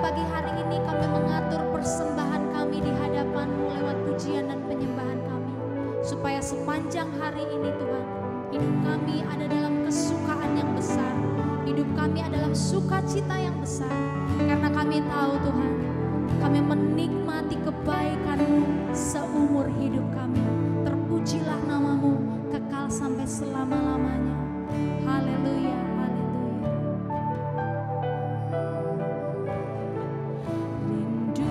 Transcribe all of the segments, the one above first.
pagi hari ini kami mengatur persembahan kami di hadapan-Mu lewat pujian dan penyembahan kami. Supaya sepanjang hari ini Tuhan, hidup kami ada dalam kesukaan yang besar. Hidup kami adalah sukacita yang besar. Karena kami tahu Tuhan, kami menikmati kebaikan-Mu seumur hidup kami. Terpujilah nama-Mu kekal sampai selama-lamanya. Haleluya, haleluya. Rindu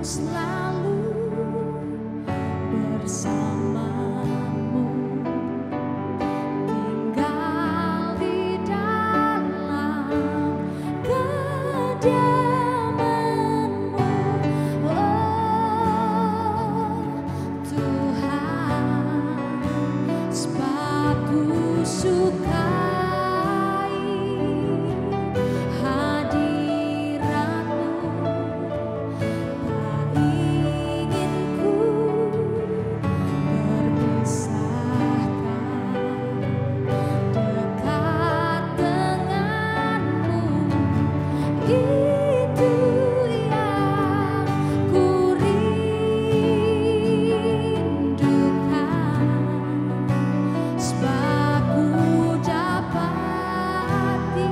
selalu bersama-Mu, tinggal di dalam kediaman-Mu. Oh Tuhan, sebab ku sukai hadirat-Mu, tak ingin ku berpisahkan. Dekat denganmu, itu yang ku rindukan. Sebab ku dapati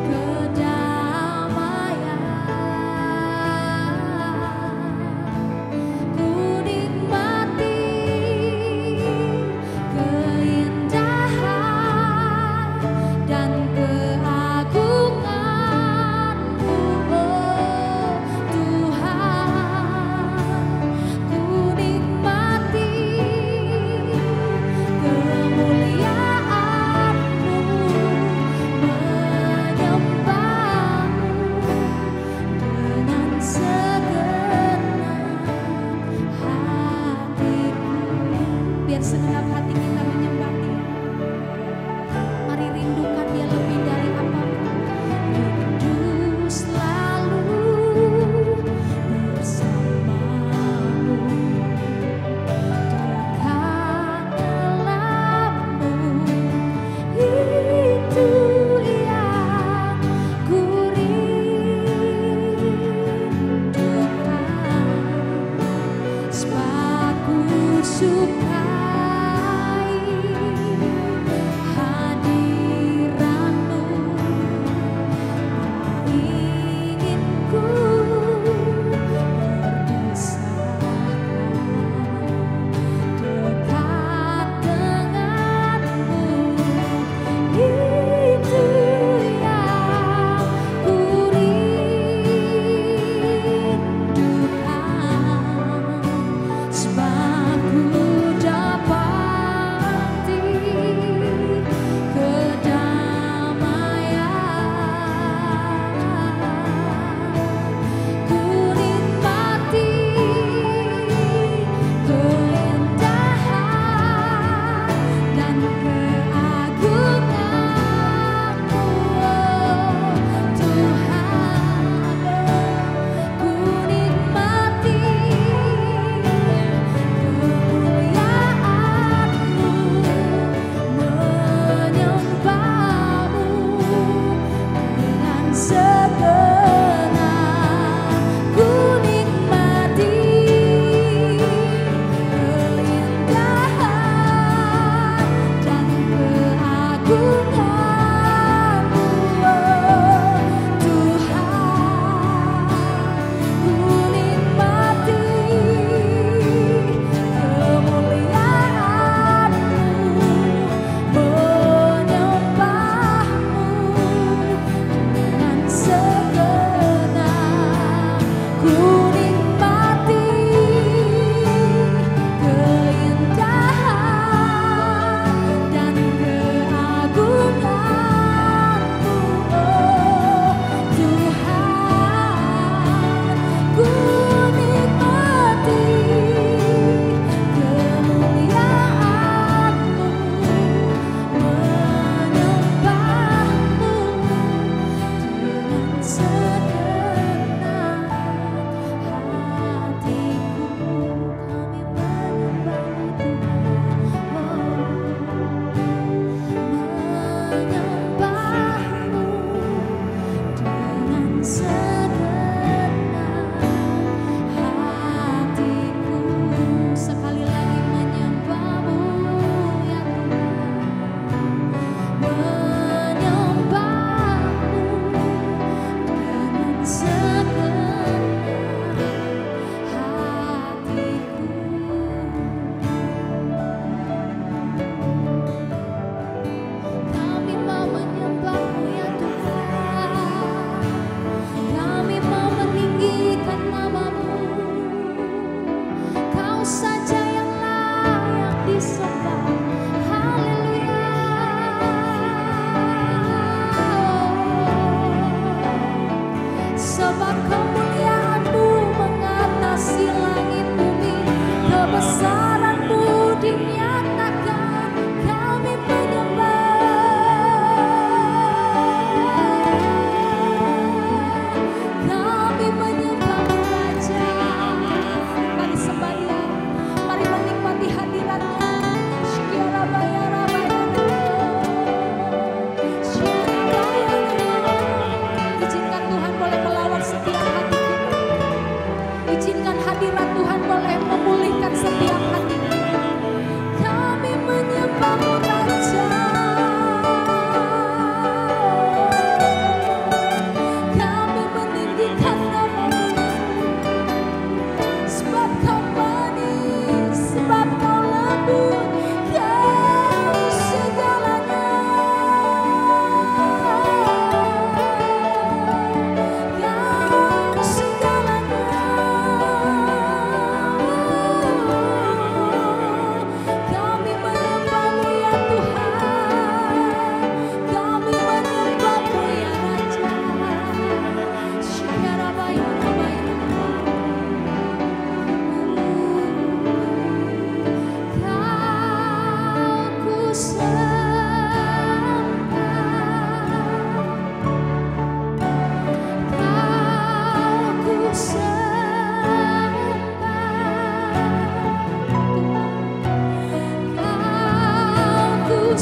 kedamaian, ku nikmati keindahan dan keagungan-Mu. Oh Tuhan, ku nikmati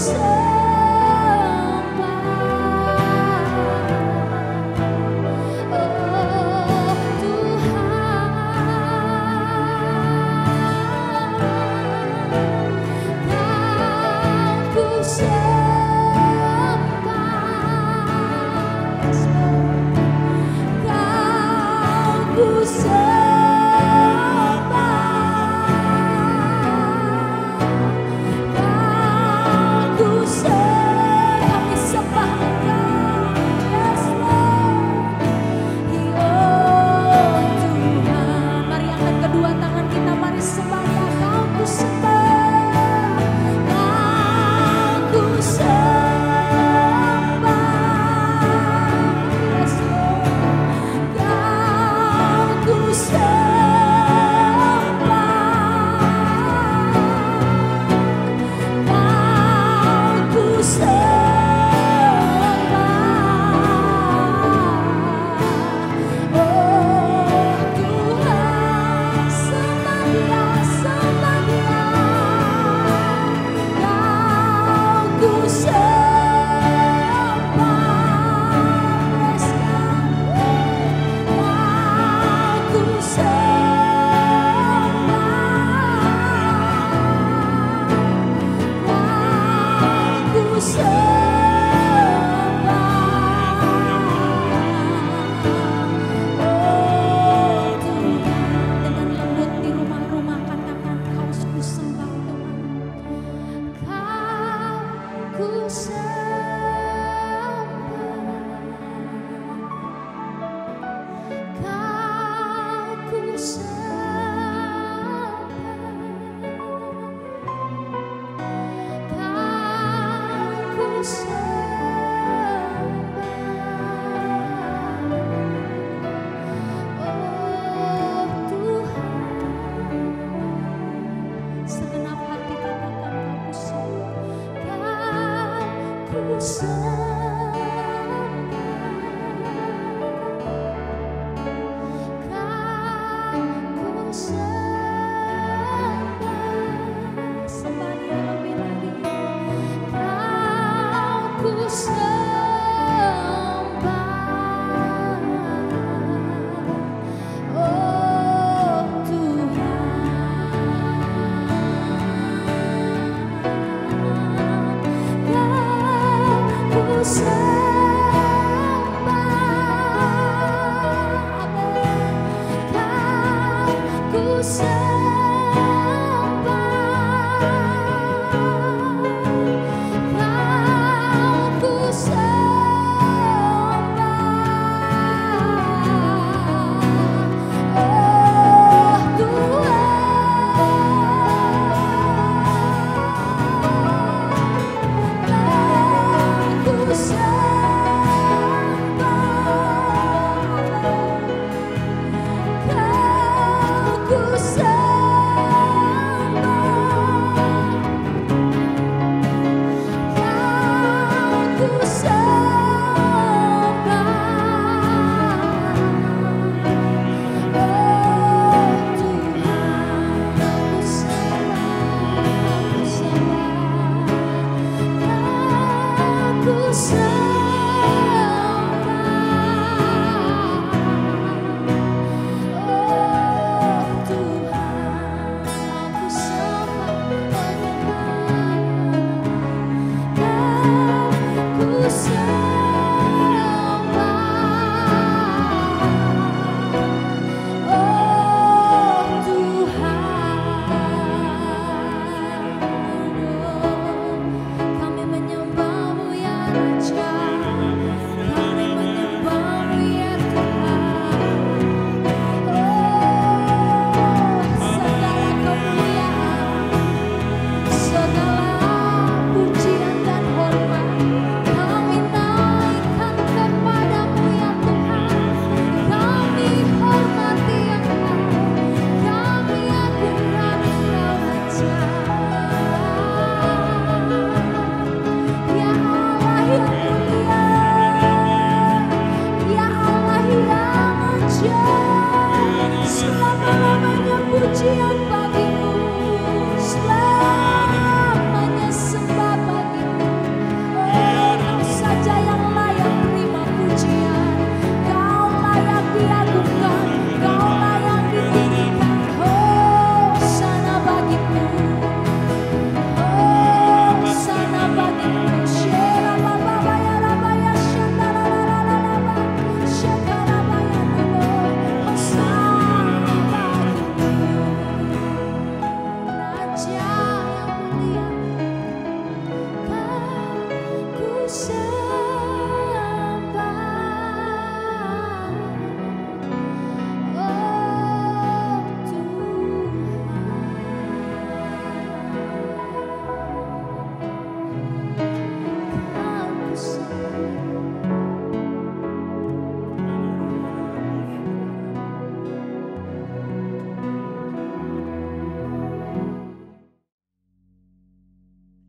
Ku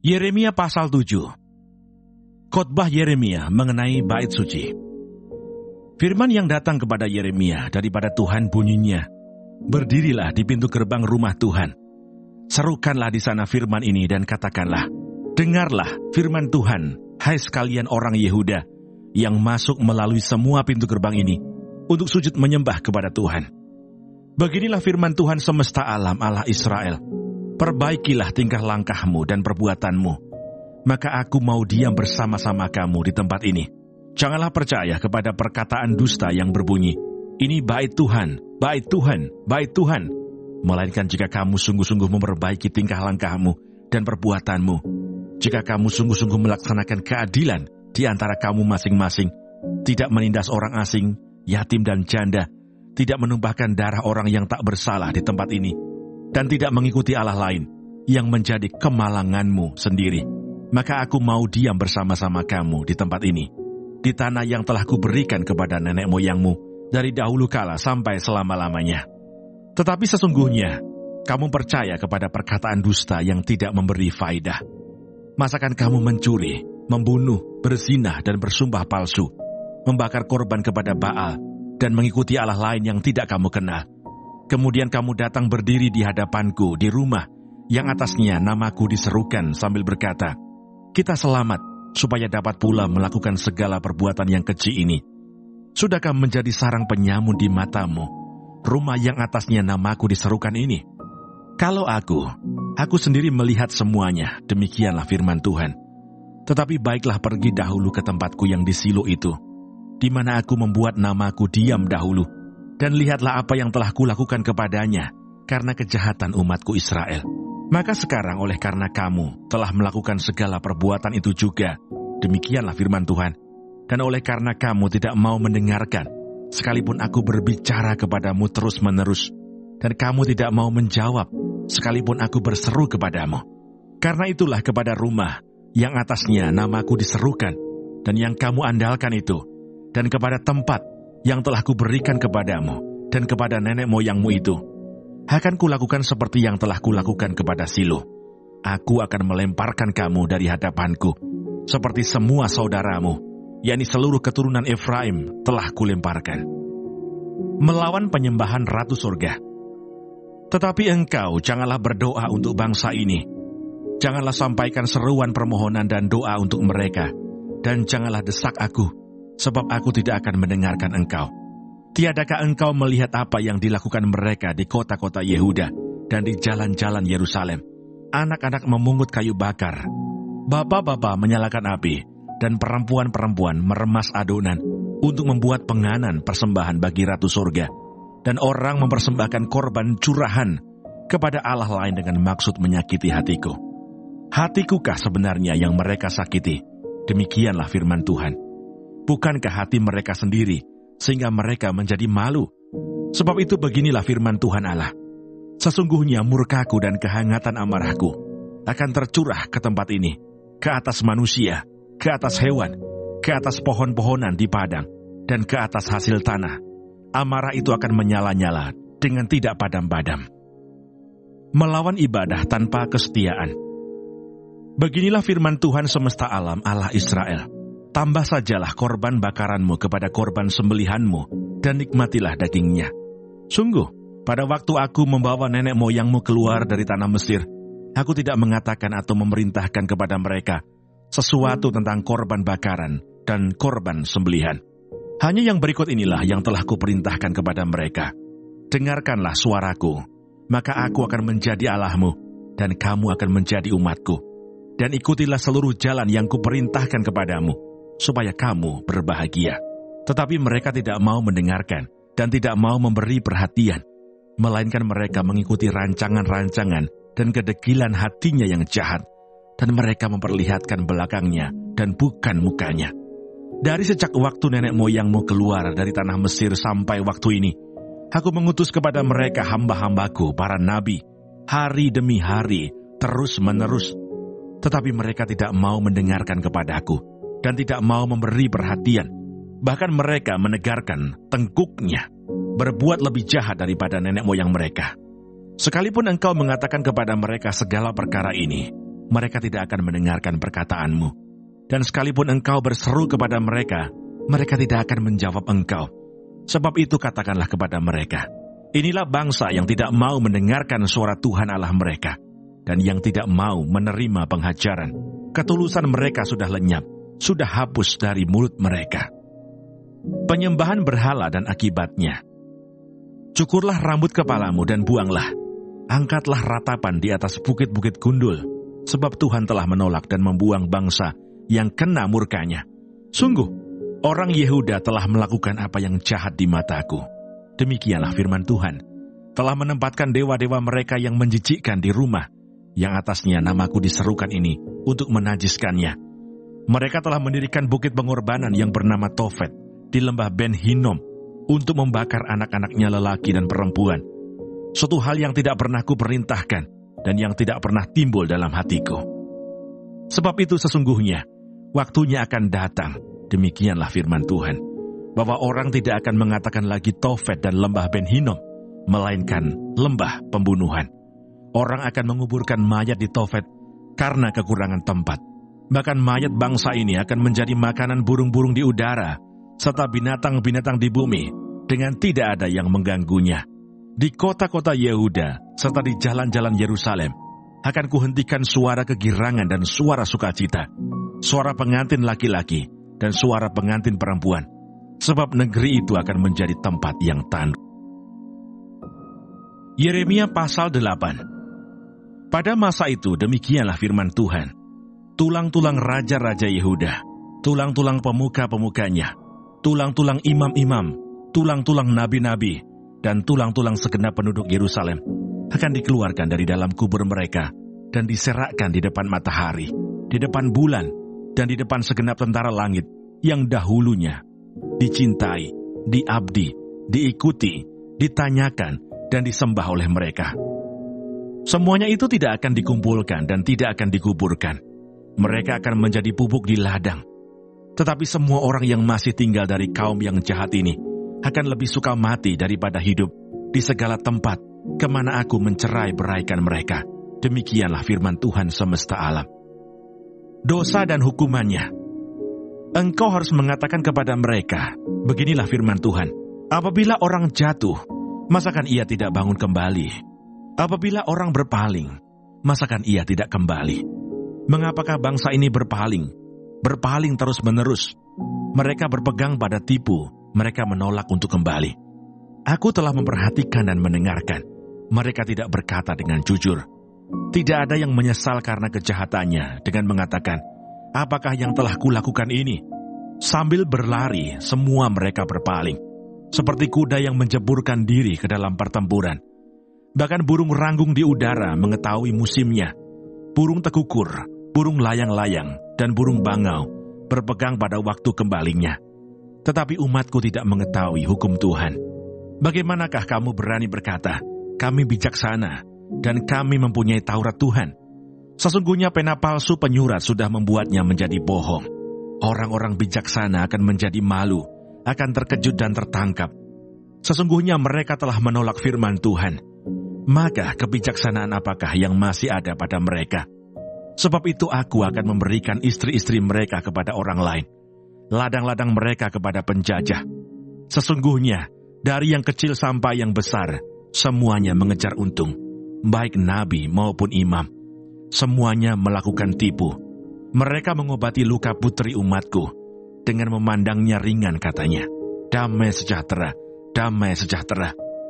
Yeremia pasal 7. Khotbah Yeremia mengenai bait suci. Firman yang datang kepada Yeremia daripada Tuhan bunyinya, "Berdirilah di pintu gerbang rumah Tuhan. Serukanlah di sana firman ini dan katakanlah, dengarlah firman Tuhan, hai sekalian orang Yehuda, yang masuk melalui semua pintu gerbang ini, untuk sujud menyembah kepada Tuhan. Beginilah firman Tuhan semesta alam, Allah Israel. Perbaikilah tingkah langkahmu dan perbuatanmu, maka aku mau diam bersama-sama kamu di tempat ini. Janganlah percaya kepada perkataan dusta yang berbunyi, ini bait Tuhan, bait Tuhan, bait Tuhan. Melainkan jika kamu sungguh-sungguh memperbaiki tingkah langkahmu dan perbuatanmu, jika kamu sungguh-sungguh melaksanakan keadilan di antara kamu masing-masing, tidak menindas orang asing, yatim dan janda, tidak menumpahkan darah orang yang tak bersalah di tempat ini, dan tidak mengikuti Allah lain yang menjadi kemalanganmu sendiri, maka aku mau diam bersama-sama kamu di tempat ini, di tanah yang telah kuberikan kepada nenek moyangmu dari dahulu kala sampai selama-lamanya. Tetapi sesungguhnya, kamu percaya kepada perkataan dusta yang tidak memberi faedah. Masakan kamu mencuri, membunuh, berzina dan bersumpah palsu, membakar korban kepada Baal, dan mengikuti Allah lain yang tidak kamu kenal. Kemudian kamu datang berdiri di hadapanku di rumah yang atasnya namaku diserukan sambil berkata, kita selamat supaya dapat pula melakukan segala perbuatan yang keji ini. Sudahkah menjadi sarang penyamun di matamu, rumah yang atasnya namaku diserukan ini? Kalau aku sendiri melihat semuanya, demikianlah firman Tuhan. Tetapi baiklah pergi dahulu ke tempatku yang di Silo itu, di mana aku membuat namaku diam dahulu, dan lihatlah apa yang telah kulakukan kepadanya, karena kejahatan umatku Israel. Maka sekarang oleh karena kamu telah melakukan segala perbuatan itu juga, demikianlah firman Tuhan, dan oleh karena kamu tidak mau mendengarkan, sekalipun aku berbicara kepadamu terus-menerus, dan kamu tidak mau menjawab, sekalipun aku berseru kepadamu. Karena itulah kepada rumah yang atasnya namaku diserukan, dan yang kamu andalkan itu, dan kepada tempat yang telah kuberikan kepadamu, dan kepada nenek moyangmu itu, akan kulakukan seperti yang telah kulakukan kepada Silo. Aku akan melemparkan kamu dari hadapanku, seperti semua saudaramu, yakni seluruh keturunan Efraim telah kulemparkan. Melawan penyembahan Ratu Surga. Tetapi engkau janganlah berdoa untuk bangsa ini. Janganlah sampaikan seruan permohonan dan doa untuk mereka, dan janganlah desak aku, sebab aku tidak akan mendengarkan engkau. Tiadakah engkau melihat apa yang dilakukan mereka di kota-kota Yehuda dan di jalan-jalan Yerusalem? Anak-anak memungut kayu bakar, bapak-bapak menyalakan api, dan perempuan-perempuan meremas adonan untuk membuat penganan persembahan bagi Ratu Surga, dan orang mempersembahkan korban curahan kepada Allah lain dengan maksud menyakiti hatiku. Hatikukah sebenarnya yang mereka sakiti? Demikianlah firman Tuhan. Bukankah hati mereka sendiri, sehingga mereka menjadi malu? Sebab itu beginilah firman Tuhan Allah. Sesungguhnya murkaku dan kehangatan amarahku akan tercurah ke tempat ini, ke atas manusia, ke atas hewan, ke atas pohon-pohonan di padang, dan ke atas hasil tanah. Amarah itu akan menyala-nyala dengan tidak padam-padam. Melawan ibadah tanpa kesetiaan. Beginilah firman Tuhan semesta alam, Allah Israel. Tambah sajalah korban bakaranmu kepada korban sembelihanmu, dan nikmatilah dagingnya. Sungguh, pada waktu aku membawa nenek moyangmu keluar dari tanah Mesir, aku tidak mengatakan atau memerintahkan kepada mereka sesuatu tentang korban bakaran dan korban sembelihan. Hanya yang berikut inilah yang telah kuperintahkan kepada mereka. Dengarkanlah suaraku, maka aku akan menjadi Allahmu, dan kamu akan menjadi umatku. Dan ikutilah seluruh jalan yang kuperintahkan kepadamu, supaya kamu berbahagia. Tetapi mereka tidak mau mendengarkan dan tidak mau memberi perhatian, melainkan mereka mengikuti rancangan-rancangan dan kedegilan hatinya yang jahat, dan mereka memperlihatkan belakangnya dan bukan mukanya. Dari sejak waktu nenek moyangmu keluar dari tanah Mesir sampai waktu ini, aku mengutus kepada mereka hamba-hambaku, para nabi, hari demi hari, terus-menerus. Tetapi mereka tidak mau mendengarkan kepadaku, dan tidak mau memberi perhatian. Bahkan mereka menegarkan tengkuknya, berbuat lebih jahat daripada nenek moyang mereka. Sekalipun engkau mengatakan kepada mereka segala perkara ini, mereka tidak akan mendengarkan perkataanmu. Dan sekalipun engkau berseru kepada mereka, mereka tidak akan menjawab engkau. Sebab itu katakanlah kepada mereka, inilah bangsa yang tidak mau mendengarkan suara Tuhan Allah mereka, dan yang tidak mau menerima penghajaran. Ketulusan mereka sudah lenyap, sudah hapus dari mulut mereka. Penyembahan berhala dan akibatnya. Cukurlah rambut kepalamu dan buanglah. Angkatlah ratapan di atas bukit-bukit gundul, sebab Tuhan telah menolak dan membuang bangsa yang kena murkanya. Sungguh, orang Yehuda telah melakukan apa yang jahat di mataku. Demikianlah firman Tuhan, telah menempatkan dewa-dewa mereka yang menjijikkan di rumah, yang atasnya namaku diserukan ini untuk menajiskannya. Mereka telah mendirikan bukit pengorbanan yang bernama Tofet di lembah Ben Hinnom untuk membakar anak-anaknya lelaki dan perempuan. Suatu hal yang tidak pernah kuperintahkan dan yang tidak pernah timbul dalam hatiku. Sebab itu sesungguhnya, waktunya akan datang, demikianlah firman Tuhan, bahwa orang tidak akan mengatakan lagi Tofet dan lembah Ben Hinnom, melainkan lembah pembunuhan. Orang akan menguburkan mayat di Tofet karena kekurangan tempat. Bahkan mayat bangsa ini akan menjadi makanan burung-burung di udara, serta binatang-binatang di bumi, dengan tidak ada yang mengganggunya. Di kota-kota Yehuda, serta di jalan-jalan Yerusalem, akan kuhentikan suara kegirangan dan suara sukacita, suara pengantin laki-laki dan suara pengantin perempuan, sebab negeri itu akan menjadi tempat yang tandus. Yeremia pasal 8. Pada masa itu demikianlah firman Tuhan, tulang-tulang raja-raja Yehuda, tulang-tulang pemuka-pemukanya, tulang-tulang imam-imam, tulang-tulang nabi-nabi, dan tulang-tulang segenap penduduk Yerusalem akan dikeluarkan dari dalam kubur mereka dan diserakkan di depan matahari, di depan bulan, dan di depan segenap tentara langit yang dahulunya dicintai, diabdi, diikuti, ditanyakan, dan disembah oleh mereka. Semuanya itu tidak akan dikumpulkan dan tidak akan dikuburkan. Mereka akan menjadi pupuk di ladang. Tetapi semua orang yang masih tinggal dari kaum yang jahat ini akan lebih suka mati daripada hidup di segala tempat kemana aku mencerai beraikan mereka. Demikianlah firman Tuhan semesta alam. Dosa dan hukumannya. Engkau harus mengatakan kepada mereka, beginilah firman Tuhan, apabila orang jatuh, masakan ia tidak bangun kembali? Apabila orang berpaling, masakan ia tidak kembali? Mengapakah bangsa ini berpaling terus-menerus? Mereka berpegang pada tipu, mereka menolak untuk kembali. Aku telah memperhatikan dan mendengarkan. Mereka tidak berkata dengan jujur. Tidak ada yang menyesal karena kejahatannya dengan mengatakan, apakah yang telah kulakukan ini? Sambil berlari, semua mereka berpaling. Seperti kuda yang menjeburkan diri ke dalam pertempuran. Bahkan burung ranggung di udara mengetahui musimnya. Burung tekukur, burung layang-layang, dan burung bangau berpegang pada waktu kembalinya. Tetapi umatku tidak mengetahui hukum Tuhan. Bagaimanakah kamu berani berkata, kami bijaksana, dan kami mempunyai Taurat Tuhan? Sesungguhnya pena palsu penyurat sudah membuatnya menjadi bohong. Orang-orang bijaksana akan menjadi malu, akan terkejut dan tertangkap. Sesungguhnya mereka telah menolak firman Tuhan. Maka kebijaksanaan apakah yang masih ada pada mereka? Sebab itu aku akan memberikan istri-istri mereka kepada orang lain, ladang-ladang mereka kepada penjajah. Sesungguhnya, dari yang kecil sampai yang besar, semuanya mengejar untung, baik nabi maupun imam. Semuanya melakukan tipu. Mereka mengobati luka putri umatku, dengan memandangnya ringan katanya, damai sejahtera,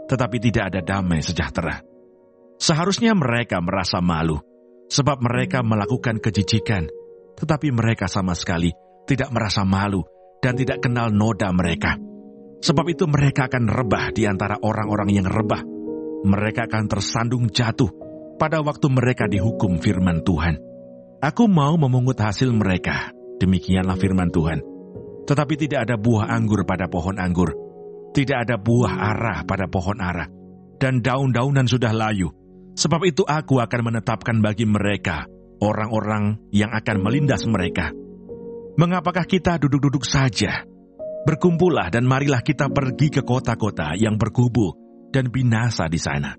tetapi tidak ada damai sejahtera. Seharusnya mereka merasa malu, sebab mereka melakukan kejijikan, tetapi mereka sama sekali tidak merasa malu dan tidak kenal noda mereka. Sebab itu mereka akan rebah di antara orang-orang yang rebah. Mereka akan tersandung jatuh pada waktu mereka dihukum firman Tuhan. Aku mau memungut hasil mereka, demikianlah firman Tuhan. Tetapi tidak ada buah anggur pada pohon anggur, tidak ada buah ara pada pohon ara, dan daun-daunan sudah layu. Sebab itu aku akan menetapkan bagi mereka orang-orang yang akan melindas mereka. Mengapakah kita duduk-duduk saja? Berkumpullah dan marilah kita pergi ke kota-kota yang berkubu dan binasa di sana.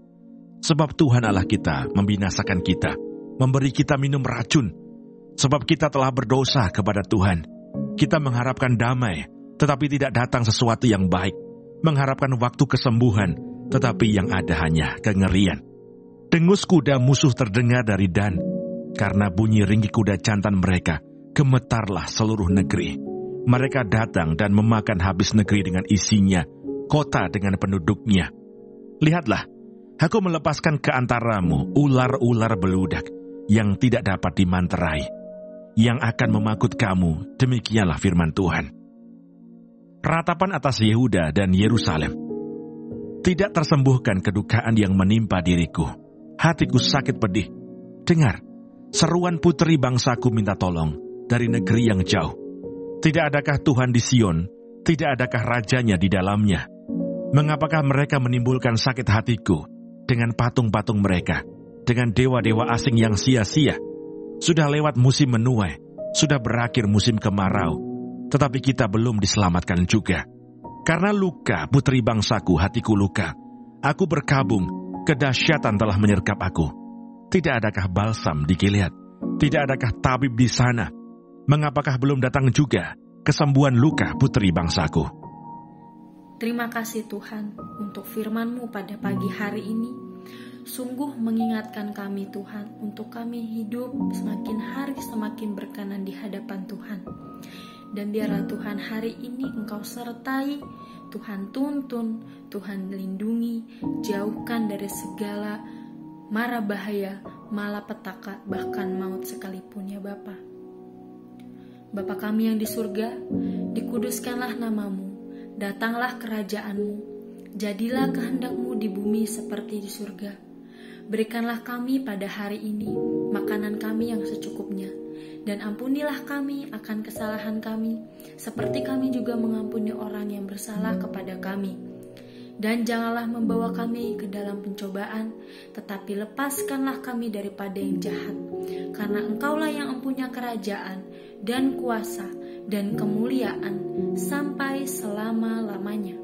Sebab Tuhan Allah kita membinasakan kita memberi kita minum racun, sebab kita telah berdosa kepada Tuhan. Kita mengharapkan damai, tetapi tidak datang sesuatu yang baik. Mengharapkan waktu kesembuhan, tetapi yang ada hanya kengerian. Dengus kuda musuh terdengar dari Dan. Karena bunyi ringgi kuda jantan mereka, gemetarlah seluruh negeri. Mereka datang dan memakan habis negeri dengan isinya, kota dengan penduduknya. Lihatlah, aku melepaskan ke antaramu ular-ular beludak yang tidak dapat dimanterai, yang akan memakut kamu, demikianlah firman Tuhan. Ratapan atas Yehuda dan Yerusalem. Tidak tersembuhkan kedukaan yang menimpa diriku. Hatiku sakit pedih. Dengar, seruan putri bangsaku minta tolong dari negeri yang jauh. Tidak adakah Tuhan di Sion? Tidak adakah rajanya di dalamnya? Mengapakah mereka menimbulkan sakit hatiku dengan patung-patung mereka, dengan dewa-dewa asing yang sia-sia? Sudah lewat musim menuai, sudah berakhir musim kemarau, tetapi kita belum diselamatkan juga. Karena luka putri bangsaku, hatiku luka. Aku berkabung, kedahsyatan telah menyergap aku. Tidak adakah balsam di Gilead? Tidak adakah tabib di sana? Mengapakah belum datang juga kesembuhan luka putri bangsaku? Terima kasih Tuhan untuk firman-Mu pada pagi hari ini. Sungguh mengingatkan kami Tuhan untuk kami hidup semakin hari semakin berkenan di hadapan Tuhan. Dan biarlah Tuhan hari ini Engkau sertai, Tuhan tuntun, Tuhan lindungi, jauhkan dari segala mara bahaya, malapetaka, bahkan maut sekalipun ya Bapa. Bapa kami yang di surga, dikuduskanlah namamu, datanglah kerajaan-Mu, jadilah kehendak-Mu di bumi seperti di surga. Berikanlah kami pada hari ini makanan kami yang secukupnya, dan ampunilah kami akan kesalahan kami, seperti kami juga mengampuni orang yang bersalah kepada kami. Dan janganlah membawa kami ke dalam pencobaan, tetapi lepaskanlah kami daripada yang jahat. Karena Engkaulah yang mempunyai kerajaan, dan kuasa, dan kemuliaan, sampai selama-lamanya.